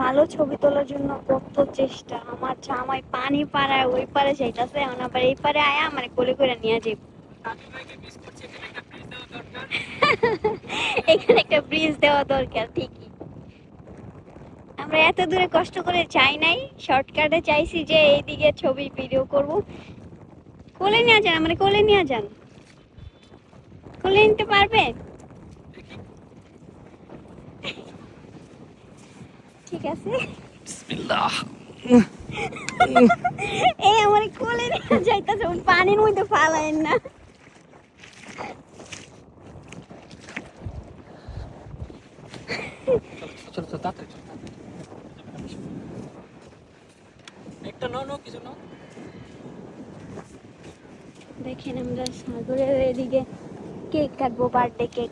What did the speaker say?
ভালো ছবি তোলার জন্য কত চেষ্টা, আমার জামাই পানি পাড়ায় ওই পারে যাইতাছে, এখন আবার এই পারে আয়া মানে কোলে করে নিয়ে যাই। এখানে একটা ব্রিজ দেওয়া দরকার ঠিকই। আমরা এত দূরে কষ্ট করে চাই নাই, শর্টকাটে চাইছি যে এইদিকে ছবি ভিডিও করব। কোলে নিয়ে যান, মানে কোলে নিয়ে যান, কোলে নিতে পারবে? ঠিক আছে। বিসমিল্লাহ। এই আমার কোলে নিয়ে যাইতাছে, পানির মধ্যে ফালায়েন না। চলো চলো তাড়াতাড়ি চলো। একটা নাও নাও কিছু নাও। দেখেন আমরা সাগরের এদিকে কেক কাটবো, বার্থডে কেক।